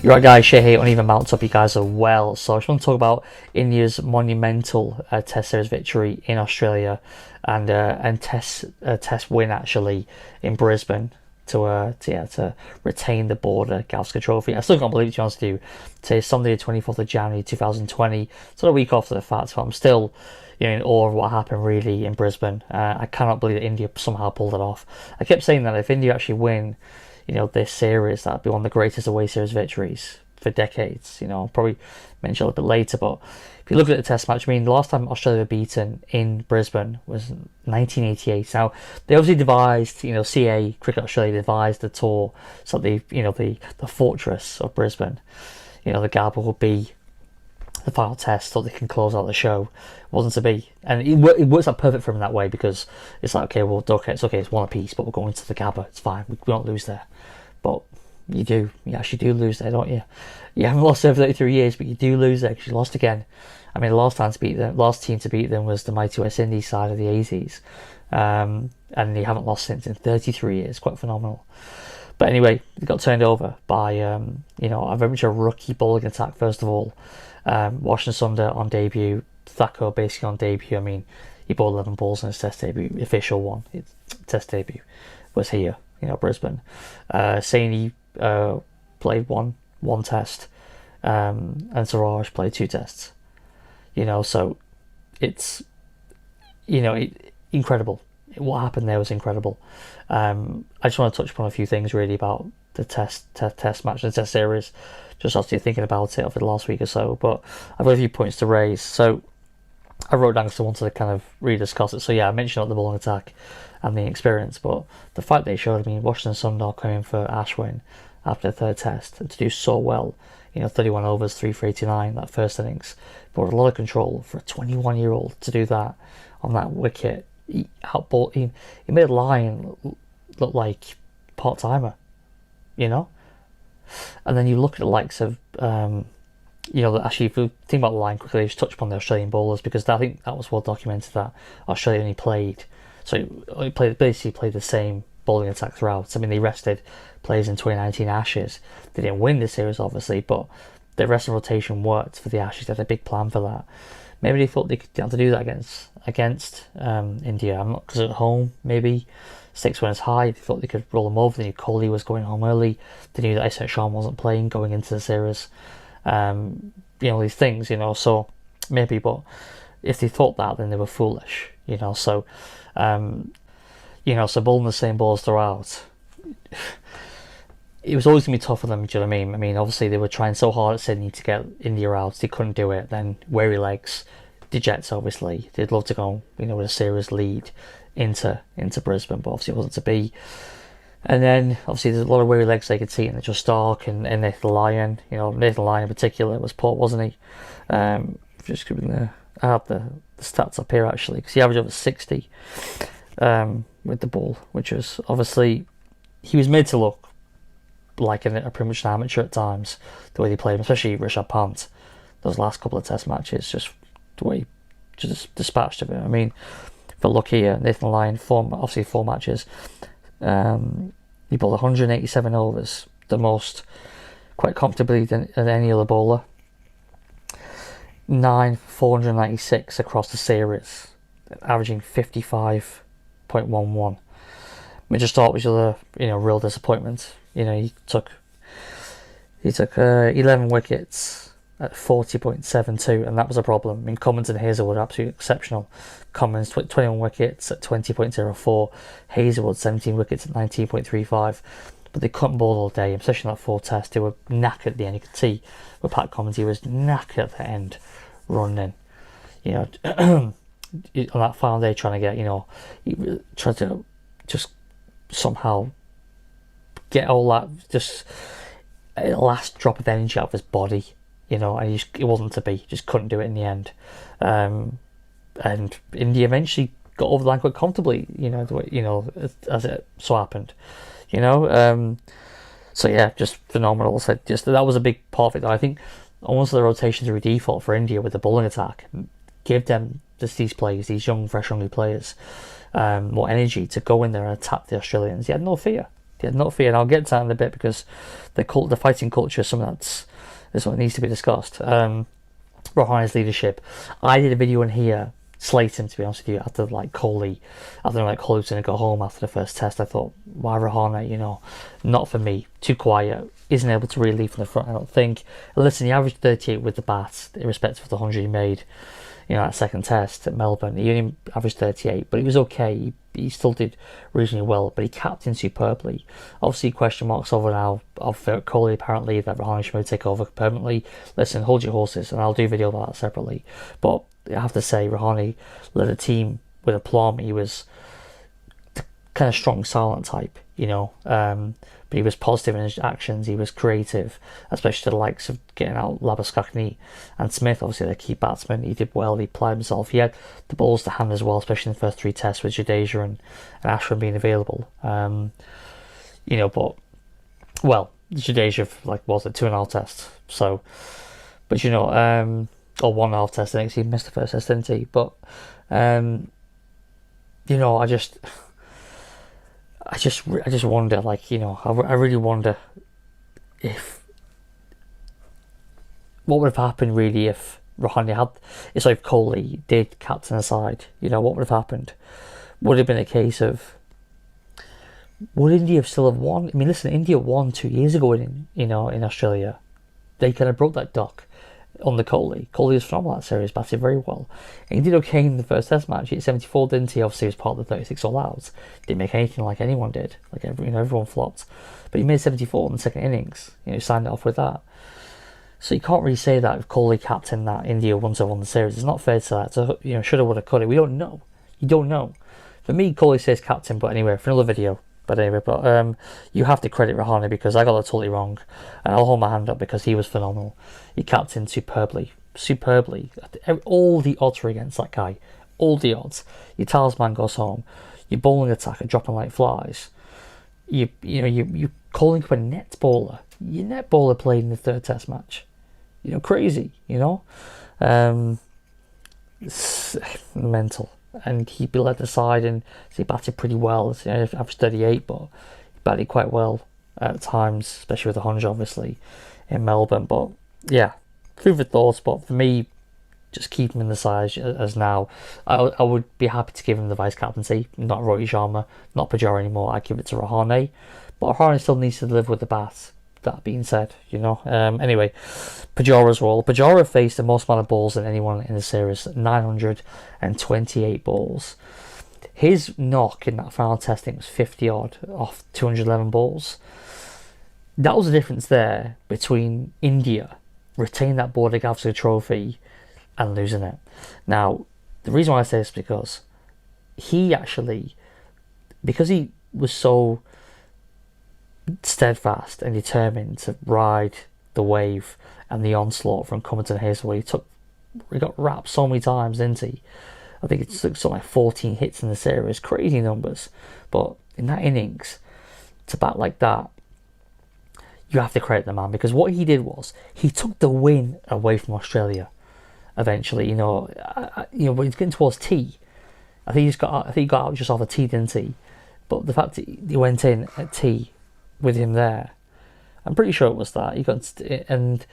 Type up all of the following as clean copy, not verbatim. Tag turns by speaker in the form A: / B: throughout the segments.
A: You're right, guys. Shea hate uneven mounts up. You guys are well. So I just want to talk about India's monumental Test series victory in Australia and Test win actually in Brisbane to retain the Border Gavaskar Trophy. I still can't believe it, to be honest with you. Today's Sunday, the 24th of January 2020. It's not a week after the fact, but I'm still in awe of what happened really in Brisbane. I cannot believe that India somehow pulled it off. I kept saying that if India actually win this series, that'd be one of the greatest away series victories for decades. I'll probably mention a little bit later, but if you look at the Test match, the last time Australia were beaten in Brisbane was 1988. Now, they obviously devised, CA, Cricket Australia devised the tour, so the fortress of Brisbane, the Gabba would be the final Test, so they can close out the show. It wasn't to be, and it works out perfect for them that way, because it's like, it's one apiece, but we're going to the Gabba, it's fine, we won't lose there. But you actually do lose there, don't you? You haven't lost there for 33 years, but you do lose there because you lost again. The last team to beat them was the mighty West Indies side of the 80s, and they haven't lost since in 33 years. Quite phenomenal. But anyway, they got turned over by a very much a rookie bowling attack. First of all, Washington Sundar on debut, Thakur basically on debut. He bowled 11 balls in his Test debut, official one. His Test debut was here, Brisbane. Saini played one Test, and Siraj played 2 Tests. So it's incredible. What happened there was incredible. I just want to touch upon a few things really about the test match and the Test series, just as you're thinking about it over the last week or so. But I've got a few points to raise. So I wrote down because I wanted to kind of rediscuss it. So yeah, I mentioned about the bowling attack and the experience, but the fact they showed, Washington Sundar coming for Ashwin after the third Test, and to do so well, 31 overs, 3 for 89, that first innings, but with a lot of control for a 21-year-old to do that on that wicket. He made Lyon look like part-timer, and then you look at the likes of actually, if you think about the line quickly, just touch upon the Australian bowlers, because I think that was well documented that Australia only played, basically played the same bowling attack throughout. They rested players in 2019 Ashes. They didn't win the series, obviously, but the rest of rotation worked for the Ashes. They had a big plan for that. Maybe they thought they could have to do that against India. I'm not, because at home, maybe 6 runs high. They thought they could roll them over. They knew Kohli was going home early. They knew that Ishant Sharma wasn't playing going into the series. These things, so maybe, but if they thought that, then they were foolish, so bowling the same balls throughout, it was always going to be tough for them. Do you know what I mean? Obviously they were trying so hard at Sydney to get India out, they couldn't do it. Then weary legs, the Jets obviously, they'd love to go, with a series lead into Brisbane, but obviously it wasn't to be. And then obviously there's a lot of weary legs they could see, and just Stark and Nathan Lyon. Nathan Lyon in particular was poor, wasn't he? Just giving I have the stats up here actually, because he averaged over 60 with the ball, which was obviously, he was made to look like a pretty much an amateur at times, the way they played him, especially Rishabh Pant. Those last couple of Test matches, just the way he just dispatched of it. For look here, Nathan Lyon, 4 matches. He bowled 187 overs, the most quite comfortably than any other bowler. 9 for 496 across the series, averaging 55.11. Which I thought was a real disappointment. He took 11 wickets at 40.72, and that was a problem. Cummins and Hazelwood are absolutely exceptional. Cummins 21 wickets at 20.04, Hazelwood 17 wickets at 19.35, but they couldn't bowl all day, especially in that 4 Test. They were knackered at the end. You could see with Pat Cummins, he was knackered at the end, running. On that final day, trying to get, he tried to just somehow get all that just last drop of energy out of his body, and it wasn't to be. Just couldn't do it in the end, and India eventually got over the line quite comfortably, as it so happened, so yeah, just phenomenal. So that was a big part of it. I think almost the rotation through default for India with the bowling attack give them these players, these young, fresh, hungry players, more energy to go in there and attack the Australians. He had no fear. They had no fear, and I'll get to that in a bit because the fighting culture is something is what needs to be discussed. Rohans' leadership. I did a video in here slating him, to be honest with you, after Coley was going to go home after the first test. I thought, why Rohans, not for me, too quiet, isn't able to really lead from the front, I don't think. Listen, he averaged 38 with the bat, irrespective of the 100 he made, that second test at Melbourne. He only averaged 38, but he was okay. He still did reasonably well, but he captained superbly. Obviously, question marks over now of Coley apparently that Rohans should take over permanently. Listen, hold your horses, and I'll do a video about that separately. But I have to say, Rohans led a team with aplomb. He was the kind of strong, silent type, but he was positive in his actions. He was creative, especially to the likes of getting out Labuschagne and Smith, obviously their key batsman. He did well. He applied himself. He had the balls to hand as well, especially in the first 3 tests with Jadeja and Ashwin being available. But Jadeja was it 2.5 tests? So, but or 1.5 tests. I think he missed the first test, didn't he? But I just wonder, I really wonder if what would have happened really if Rohans if Coley did captain the side. What would have happened? Would it have been a case of, would India still have won? I mean, listen, India won 2 years ago in Australia. They kind of broke that duck on the Coley. Coley was phenomenal that series, batted very well. And he did okay in the first test match. He hit 74, didn't he? Obviously, he was part of the 36 all-outs. Didn't make anything like anyone did. Everyone flopped. But he made 74 in the second innings. Signed it off with that. So you can't really say that if Coley captained that India once have won the series. It's not fair to that. So, shoulda, woulda, coulda. We don't know. You don't know. For me, Coley says captain, but anyway, for another video. But you have to credit Rohans because I got that totally wrong. And I'll hold my hand up because he was phenomenal. He captained superbly. All the odds were against that guy. All the odds. Your talisman goes home. Your bowling attack are dropping like flies. You calling up a net bowler. Your net bowler played in the 3rd test match. Crazy, It's mental. And he led the side and he batted pretty well. Averaged 38, but he batted quite well at times, especially with the 100 obviously in Melbourne. But yeah, food for thoughts. But for me, just keep him in the side as now. I would be happy to give him the vice captaincy, not Rohit Sharma, not Pujara anymore. I'd give it to Rohans, but Rohans still needs to live with the bat. That being said, anyway, Pujara's role. Pujara faced the most amount of balls than anyone in the series, 928 balls. His knock in that final testing was 50 odd off 211 balls. That was the difference there between India retaining that Border Gavaskar trophy and losing it. Now, the reason why I say this is because he was so steadfast and determined to ride the wave and the onslaught from Cummins and Hazelwood. He got wrapped so many times, didn't he? I think it took something like 14 hits in the series, crazy numbers. But in that innings, to bat like that, you have to credit the man because what he did was he took the win away from Australia. Eventually, when he's getting towards tea, I think he got out just off a tee, didn't he? But the fact that he went in at tea with him there, I'm pretty sure it was that and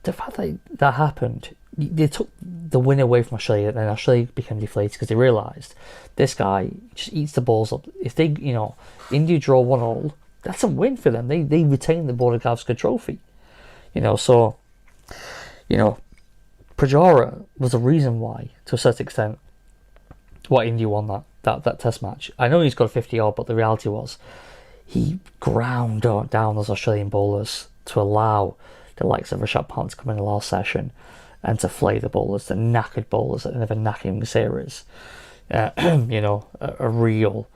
A: the fact that happened, they took the win away from Australia, and Australia became deflated because they realised this guy just eats the balls up. If they, India draw 1-1, that's a win for them. They retain the Border Gavaskar trophy, So, Pujara was the reason why, to a certain extent, why India won that test match. I know he's got 50 odd, but the reality was, he ground down those Australian bowlers to allow the likes of Rishabh Pant to come in the last session and to flay the bowlers, the knackered bowlers that never knacking series. A real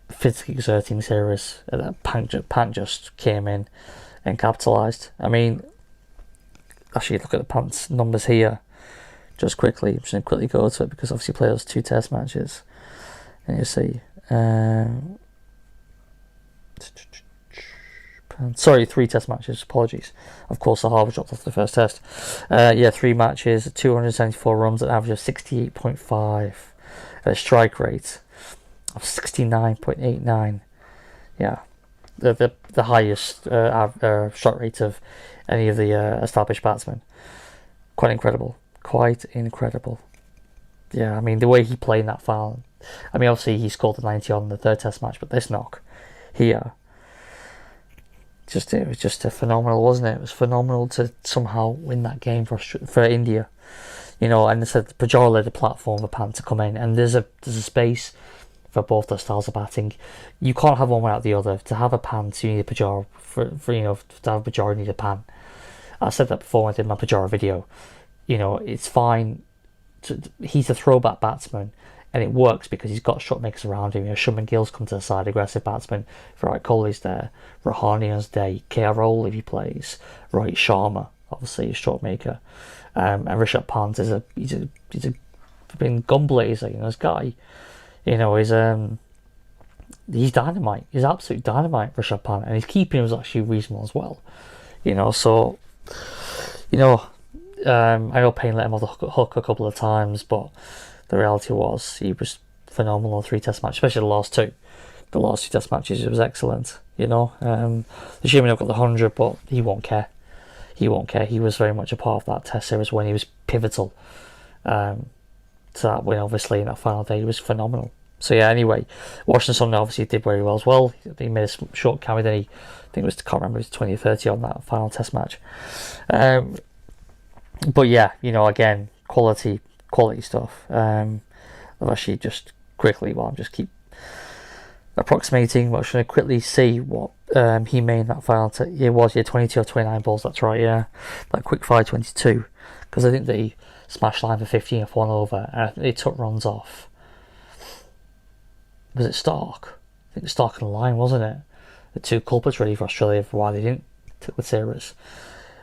A: physically exerting series. Pant just came in and capitalised. I mean, actually, look at the Pant's numbers here. Just quickly, I'm just going to quickly go to it because obviously he played those 2 test matches. And you see... 3 test matches, apologies. Of course, the Harbour dropped off the first test. 3 matches, 274 runs at an average of 68.5. At a strike rate of 69.89. Yeah, the highest shot rate of any of the established batsmen. Quite incredible. Quite incredible. Yeah, I mean, the way he played in that final. I mean, obviously he scored the 90 on the third test match, but this knock here, it was just a phenomenal, wasn't it? It was phenomenal to somehow win that game for India. And they said Pujara led the platform for Pant to come in, and there's a space for both the styles of batting. You can't have one without the other. To have a Pant, you need a Pujara. To have a Pujara, you need a Pant. I said that before when I did my Pujara video. It's fine. He's a throwback batsman, and it works because he's got shot makers around him. Shubman Gill's come to the side, aggressive batsman. Virat Kohli's there. Rohani on his day. KR Rahul if he plays. Rohit Sharma, obviously, a shot maker. And Rishabh Pant he's a been gun blazer. This guy. He's dynamite. He's absolute dynamite, Rishabh Pant, and his keeping was actually reasonable as well. I know Payne let him off the hook a couple of times, but the reality was he was phenomenal in 3 test matches, especially the last two. The last 2 test matches, it was excellent. The Shimon got the 100, but he won't care. He won't care. He was very much a part of that test series when he was pivotal. To that win, obviously, in that final day, he was phenomenal. So yeah, anyway, Washington Sunday obviously did very well as well. He made a short carry, then I think it was 20 or 30 on that final test match. But yeah, again, quality stuff. I've actually just quickly, I'm just keep approximating, but I'm trying to quickly see what he made in that final. It was 22 or 29 balls, that's right, yeah. That quick fire 22, because I think they smashed line for 15 off 1 over, and I think they took runs off. Was it Stark? I think it was Stark on the line, wasn't it? The 2 culprits really for Australia for why they didn't take the series.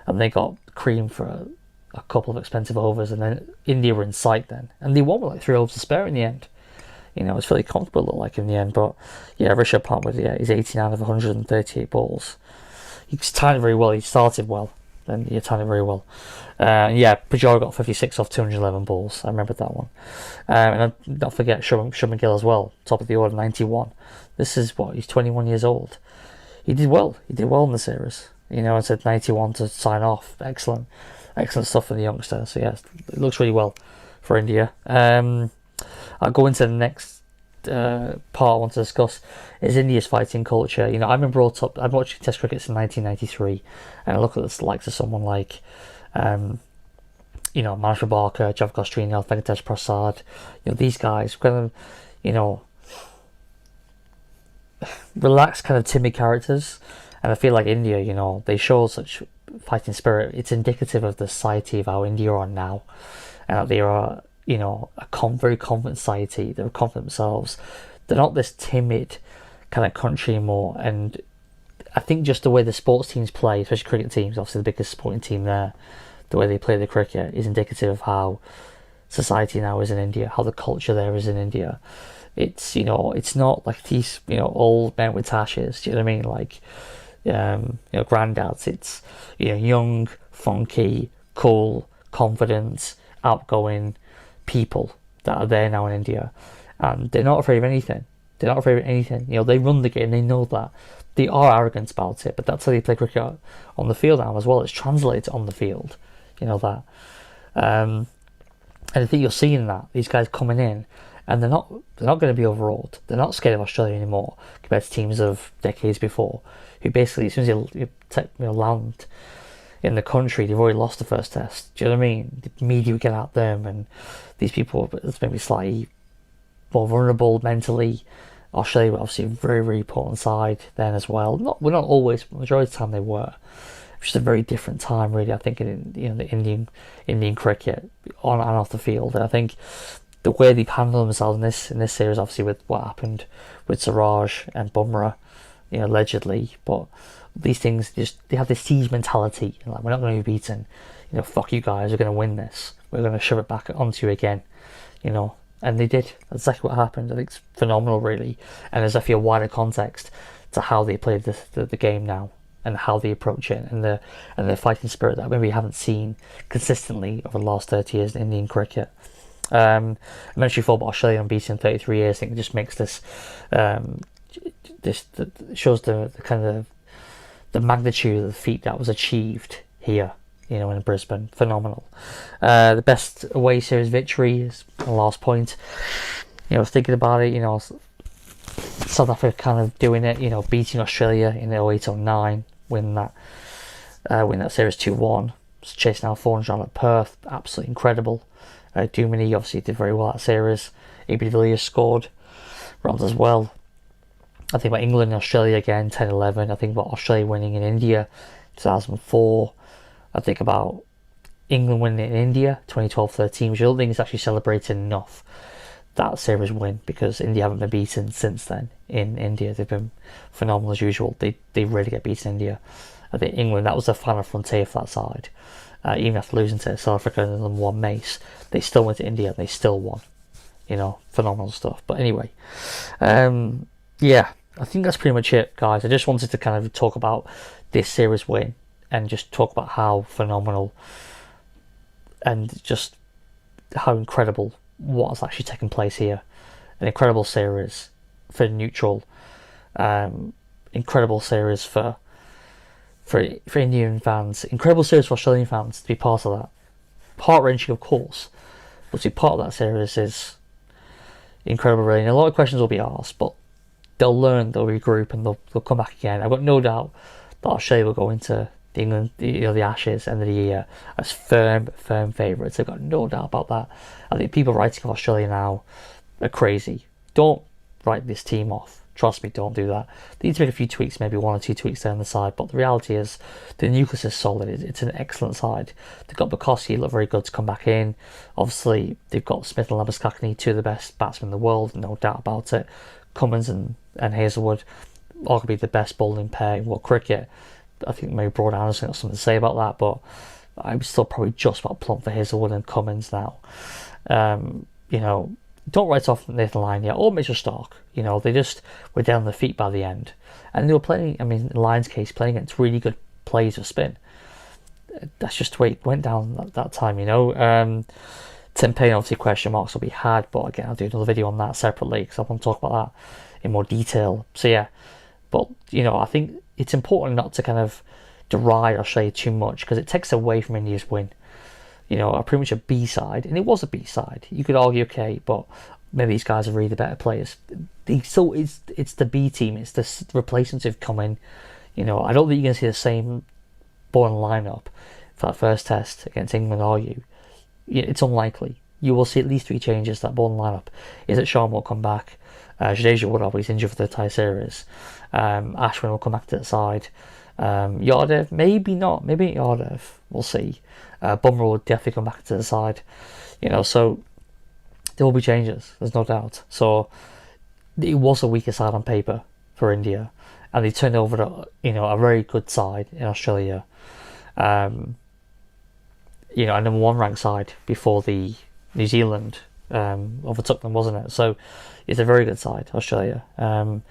A: And they got cream for a couple of expensive overs, and then India were in sight then. And they won with 3 overs to spare in the end. It's fairly comfortable, it looked like, in the end. But yeah, Rishabh Pant with his 89 of 138 balls. He timed it very well. He started well. Then he timed it very well. Pujara got 56 off 211 balls. I remember that one. And don't forget Shubman Gill as well. Top of the order, 91. This is he's 21 years old. He did well. He did well in the series. I said 91 to sign off. Excellent stuff for the youngster. So yeah, it looks really well for India. I'll go into the next part I want to discuss is India's fighting culture. I've been brought up, I've watched Test cricket since 1993, and I look at the likes of someone like Manashwar Barker, Javgos Srinath, Venkatesh Prasad. These guys kind of relaxed, kind of timid characters, and I feel like India, they show such fighting spirit. It's indicative of the society of how India are now, and that they are a very confident society. They're confident themselves. They're not this timid kind of country anymore. And I think just the way the sports teams play, especially cricket teams, obviously the biggest sporting team there, the way they play the cricket is indicative of how society now is in India, how the culture there is in India. It's it's not like these old men with tashes. Do you know what I mean? Like granddads. It's young, funky, cool, confident, outgoing people that are there now in India, and they're not afraid of anything. They run the game. They know that. They are arrogant about it, but that's how they play cricket on the field now as well. It's translated on the field. That. And I think you're seeing that these guys coming in, and they're not going to be overawed. They're not scared of Australia anymore compared to teams of decades before, who basically, as soon as you land in the country, they've already lost the first test. Do you know what I mean? The media would get at them, and these people are maybe slightly more vulnerable mentally. Australia were obviously a very, very important side then as well. We're not always, majority of the time they were. It was just a very different time, really. I think in the Indian cricket on and off the field. And I think the way they've handled themselves in this series, obviously with what happened with Siraj and Bumrah, allegedly, but these things they have this siege mentality. Like, we're not going to be beaten. Fuck you guys. We're going to win this. We're going to shove it back onto you again. And they did. That's exactly what happened. I think it's phenomenal, really. And there's actually a wider context to how they play the game now, and how they approach it, and the fighting spirit that maybe we haven't seen consistently over the last 30 years in Indian cricket. I mentioned before about Australia unbeaten in 33 years. I think it just makes this this shows the kind of the magnitude of the feat that was achieved here, you know, in Brisbane. Phenomenal. The best away series victory is the last point. You know, I was thinking about it, you know, South Africa kind of doing it, you know, beating Australia in the 08-09, win that series 2-1. Chasing out 400 at Perth, absolutely incredible. Duminy obviously did very well that series. AB de Villiers scored runs as well. I think about England and Australia again, 10-11. I think about Australia winning in India, 2004. I think about England winning in India, 2012-13, which I don't think is actually celebrated enough, that series win, because India haven't been beaten since then in India. They've been phenomenal as usual. They rarely get beaten in India. I think England, that was the final frontier for that side. Even after losing to South Africa and number one Mace, they still went to India and they still won. You know, phenomenal stuff. But anyway, yeah, I think that's pretty much it, guys. I just wanted to kind of talk about this series win and just talk about how phenomenal and just how incredible what's actually taken place here. An incredible series for neutral, incredible series for Indian fans, incredible series for Australian fans to be part of that. Heart-wrenching, of course, but to be part of that series is incredible, really. And a lot of questions will be asked, but they'll learn, they'll regroup, and they'll come back again. I've got no doubt that Australia will go into the Ashes end of the year as firm favourites. I've got no doubt about that. I think people writing off Australia now are crazy. Don't write this team off. Trust me, don't do that. They need to make a few tweaks, maybe 1 or 2 tweaks down the side, but the reality is the nucleus is solid. It's an excellent side. They've got Bukowski, look very good to come back in. Obviously, they've got Smith and Labuschagne, 2 of the best batsmen in the world, no doubt about it. Cummins and Hazelwood, arguably the best bowling pair in world cricket. I think maybe Broad Anderson got something to say about that, but I'm still probably just about plump for Hazelwood and Cummins now. You know, don't write off Nathan Lyon yet, or Mitchell Stark. You know, they just were down on their feet by the end. And they were playing, I mean, in Lyon's case, playing against really good players of spin. That's just the way it went down that time, you know. Tim Payne, obviously, question marks will be had, but again, I'll do another video on that separately, because I want to talk about that in more detail. So, yeah. But, you know, I think it's important not to kind of deride Australia too much, because it takes away from India's win. You know, pretty much a B-side, and it was a B-side. You could argue, okay, but maybe these guys are really the better players. It's the B team. It's the replacements who've come in. You know, I don't think you're going to see the same bowling lineup for that first test against England, are you? It's unlikely. You will see at least 3 changes to that bowling lineup. Is it Sharma will come back? Jadeja would always injured for the entire series. Ashwin will come back to the side. Yardev, maybe not. Maybe Yardev. We'll see. Bumrah will definitely come back to the side. You know, so there will be changes. There's no doubt. So it was a weaker side on paper for India, and they turned over to, you know, a very good side in Australia. You know, a number 1 ranked side before the New Zealand overtook them, wasn't it? So it's a very good side, Australia. And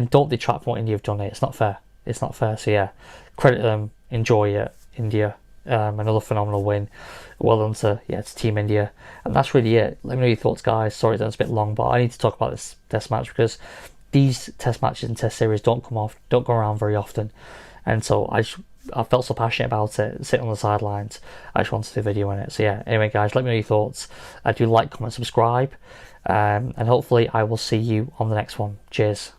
A: don't detract from what India have done here. It's not fair. It's not fair. So yeah, credit them. Enjoy it, India. Another phenomenal win. Well done to Team India. And that's really it. Let me know your thoughts, guys. Sorry that was a bit long, but I need to talk about this test match, because these test matches and test series don't go around very often. And so I felt so passionate about it, sitting on the sidelines. I just wanted to do a video on it. So yeah, anyway, guys, let me know your thoughts. Do like, comment, subscribe. And hopefully I will see you on the next one. Cheers.